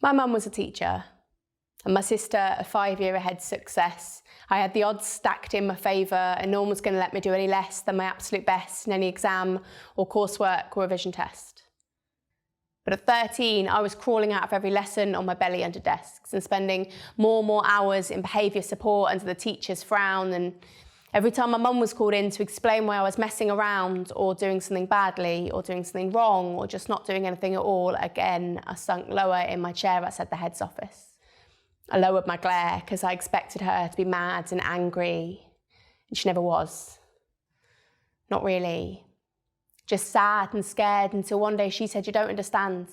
My mum was a teacher, and my sister a 5-year ahead success. I had the odds stacked in my favour, and no one was going to let me do any less than my absolute best in any exam or coursework or revision test. But at 13, I was crawling out of every lesson on my belly under desks and spending more and more hours in behaviour support under the teacher's frown. And every time my mum was called in to explain why I was messing around or doing something badly or doing something wrong or just not doing anything at all, again, I sunk lower in my chair outside the head's office. I lowered my glare because I expected her to be mad and angry, and she never was. Not really. Just sad and scared until one day she said, "You don't understand.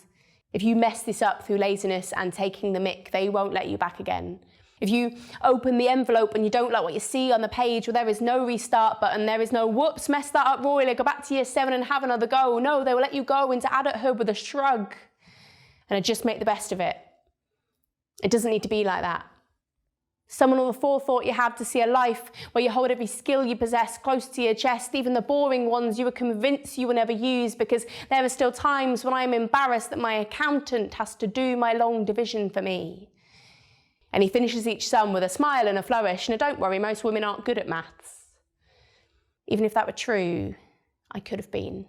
If you mess this up through laziness and taking the mick, they won't let you back again. If you open the envelope and you don't like what you see on the page, well, there is no restart button. There is no, whoops, mess that up royally, go back to year 7 and have another go. No, they will let you go into adulthood with a shrug. And I just make the best of it. It doesn't need to be like that. Summon all the forethought you have to see a life where you hold every skill you possess close to your chest, even the boring ones you were convinced you will never use, because there are still times when I am embarrassed that my accountant has to do my long division for me." And he finishes each sum with a smile and a flourish, and don't worry, most women aren't good at maths. Even if that were true, I could have been.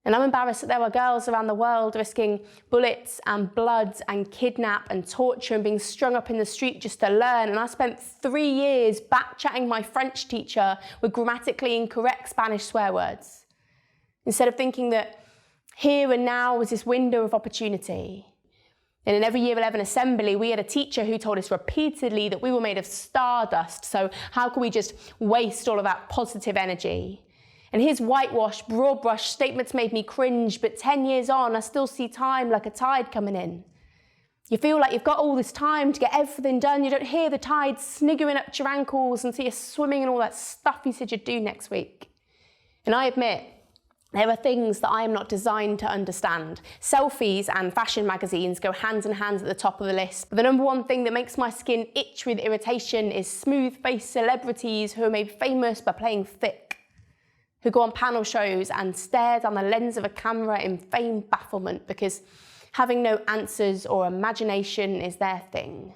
And I'm embarrassed that there are girls around the world risking bullets and blood and kidnap and torture and being strung up in the street just to learn. And I spent 3 years back-chatting my French teacher with grammatically incorrect Spanish swear words, instead of thinking that here and now was this window of opportunity. And in every year 11 assembly, we had a teacher who told us repeatedly that we were made of stardust, so how could we just waste all of that positive energy? And his whitewashed, broad brush statements made me cringe, but 10 years on, I still see time like a tide coming in. You feel like you've got all this time to get everything done. You don't hear the tide sniggering up your ankles until you're swimming in all that stuff you said you'd do next week. And I admit, there are things that I am not designed to understand. Selfies and fashion magazines go hand in hand at the top of the list. But the number one thing that makes my skin itch with irritation is smooth-faced celebrities who are made famous by playing thick, who go on panel shows and stare down the lens of a camera in feigned bafflement because having no answers or imagination is their thing,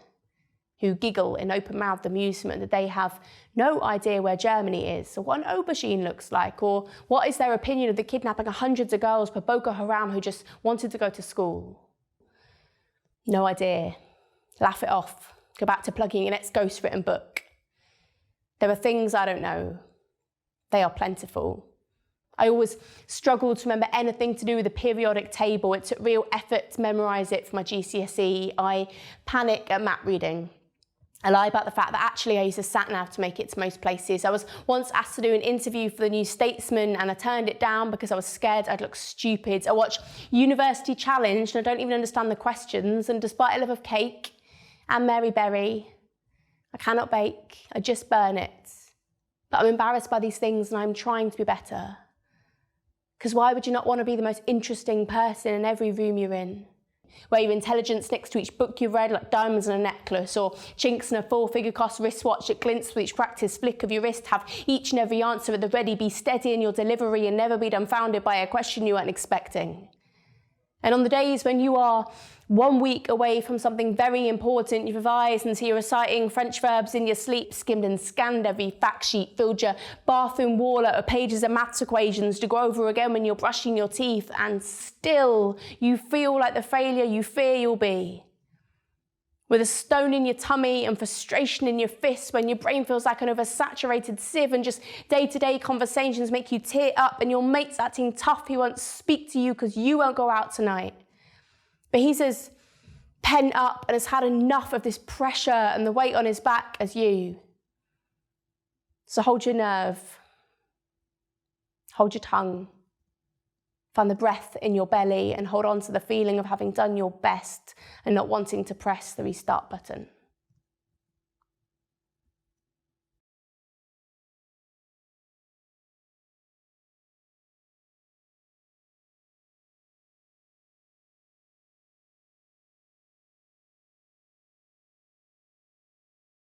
who giggle in open-mouthed amusement that they have no idea where Germany is, or what an aubergine looks like, or what is their opinion of the kidnapping of hundreds of girls by Boko Haram who just wanted to go to school. No idea. Laugh it off. Go back to plugging your next ghostwritten book. There are things I don't know. They are plentiful. I always struggled to remember anything to do with the periodic table. It took real effort to memorise it for my GCSE. I panic at map reading. I lie about the fact that actually I use a sat-nav to make it to most places. I was once asked to do an interview for the New Statesman and I turned it down because I was scared I'd look stupid. I watch University Challenge and I don't even understand the questions, and despite a love of cake and Mary Berry, I cannot bake, I just burn it. But I'm embarrassed by these things and I'm trying to be better. Because why would you not want to be the most interesting person in every room you're in? Where your intelligence next to each book you've read like diamonds in a necklace, or chinks in a 4-figure cost wristwatch that glints with each practice flick of your wrist, have each and every answer at the ready, be steady in your delivery and never be dumbfounded by a question you weren't expecting. And on the days when you are 1 week away from something very important, you've revised until you're reciting French verbs in your sleep, skimmed and scanned every fact sheet, filled your bathroom wall out with pages of maths equations to go over again when you're brushing your teeth, and still you feel like the failure you fear you'll be. With a stone in your tummy and frustration in your fists when your brain feels like an oversaturated sieve, and just day-to-day conversations make you tear up, and your mate's acting tough, he won't speak to you because you won't go out tonight. But he's as pent up and has had enough of this pressure and the weight on his back as you. So hold your nerve, hold your tongue, find the breath in your belly and hold on to the feeling of having done your best and not wanting to press the restart button.